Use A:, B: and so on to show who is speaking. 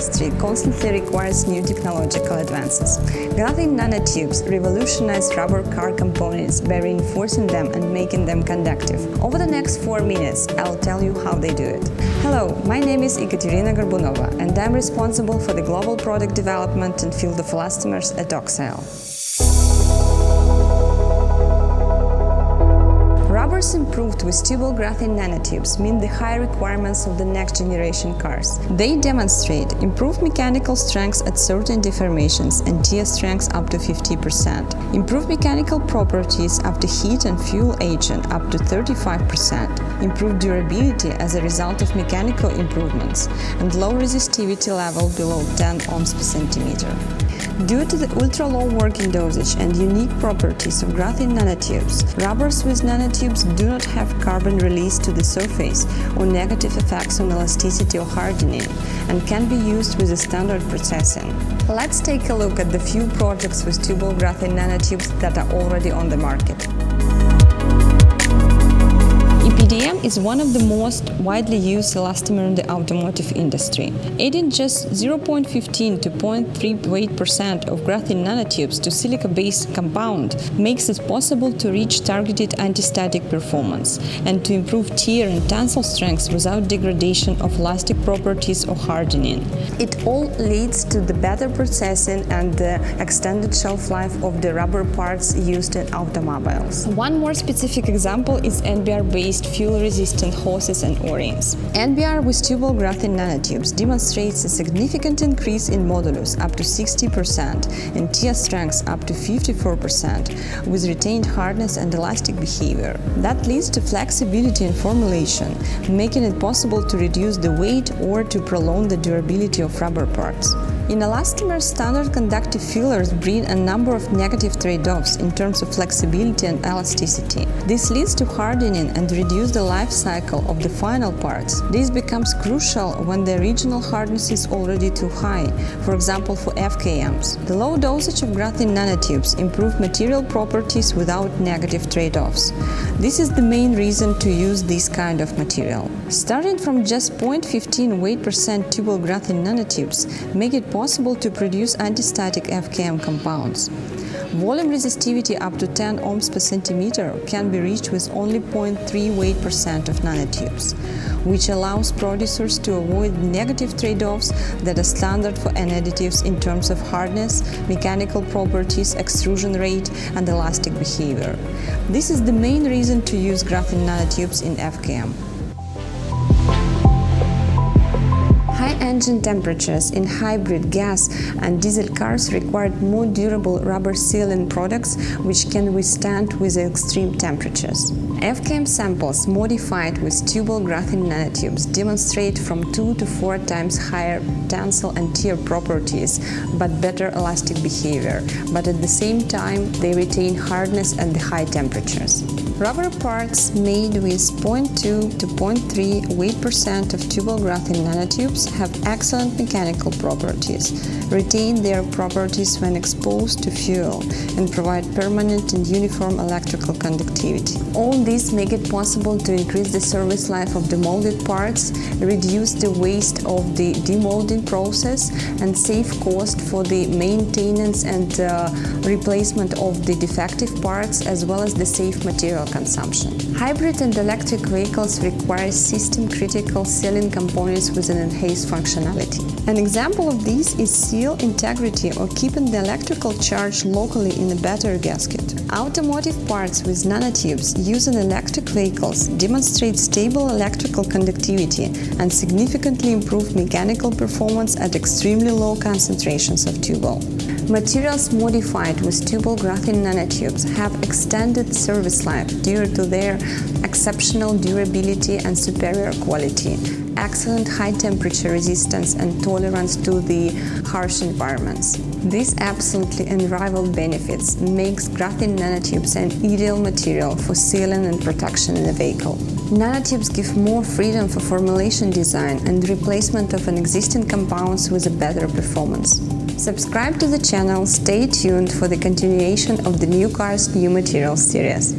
A: industry constantly requires new technological advances. Graphene nanotubes revolutionize rubber car components by reinforcing them and making them conductive. Over the next 4 minutes, I'll tell you how they do it. Hello, my name is Ekaterina Gorbunova, and I'm responsible for the global product development and field of elastomers at TUBALL. Rubbers improved with TUBALL graphene nanotubes meet the high requirements of the next generation cars. They demonstrate improved mechanical strengths at certain deformations and tear strengths up to 50%, improved mechanical properties up to heat and fuel agent up to 35%, improved durability as a result of mechanical improvements, and low resistivity level below 10 ohms per centimeter. Due to the ultra-low working dosage and unique properties of graphene nanotubes, rubbers with nanotubes do not have carbon release to the surface or negative effects on elasticity or hardening, and can be used with a standard processing. Let's take a look at the few projects with TUBALL graphene nanotubes that are already on the market. EPDM is one of the most widely used elastomer in the automotive industry. Adding just 0.15 to 0.3 weight% of graphene nanotubes to silica-based compound makes it possible to reach targeted anti-static performance and to improve tear and tensile strength without degradation of elastic properties or hardening. It all leads to the better processing and the extended shelf life of the rubber parts used in automobiles. One more specific example is NBR-based fuel-resistant hoses and O-rings. NBR with TUBALL graphene nanotubes demonstrates a significant increase in modulus up to 60% and tear strength up to 54% with retained hardness and elastic behavior. That leads to flexibility in formulation, making it possible to reduce the weight or to prolong the durability of rubber parts. In elastomers, standard conductive fillers bring a number of negative trade-offs in terms of flexibility and elasticity. This leads to hardening and reduce the life cycle of the final parts. This becomes crucial when the original hardness is already too high, for example for FKMs. The low dosage of graphene nanotubes improve material properties without negative trade-offs. This is the main reason to use this kind of material. Starting from just 0.15 weight% TUBALL graphene nanotubes make it possible to produce anti-static FKM compounds. Volume resistivity up to 10 ohms per centimeter can be reached with only 0.3 weight% of nanotubes, which allows producers to avoid negative trade-offs that are standard for additives in terms of hardness, mechanical properties, extrusion rate, and elastic behavior. This is the main reason to use graphene nanotubes in FKM. High engine temperatures in hybrid gas and diesel cars required more durable rubber sealing products which can withstand with extreme temperatures. FKM samples modified with TUBALL graphene nanotubes demonstrate from 2 to 4 times higher tensile and tear properties but better elastic behavior, but at the same time they retain hardness at the high temperatures. Rubber parts made with 0.2 to 0.3 weight% of TUBALL graphene nanotubes have excellent mechanical properties, retain their properties when exposed to fuel, and provide permanent and uniform electrical conductivity. All these make it possible to increase the service life of the molded parts, reduce the waste of the demolding process, and save cost for the maintenance and replacement of the defective parts, as well as the safe material consumption. Hybrid and electric vehicles require system-critical sealing components with an enhanced functionality. An example of this is seal integrity or keeping the electrical charge locally in a battery gasket. Automotive parts with nanotubes used in electric vehicles demonstrate stable electrical conductivity and significantly improved mechanical performance at extremely low concentrations of TUBALL. Materials modified with TUBALL graphene nanotubes have extended service life due to their exceptional durability and superior quality, excellent high temperature resistance and tolerance to the harsh environments. These absolutely unrivaled benefits makes graphene nanotubes an ideal material for sealing and protection in a vehicle. Nanotubes give more freedom for formulation design and replacement of an existing compounds with a better performance. Subscribe to the channel, stay tuned for the continuation of the New Cars, New Materials series.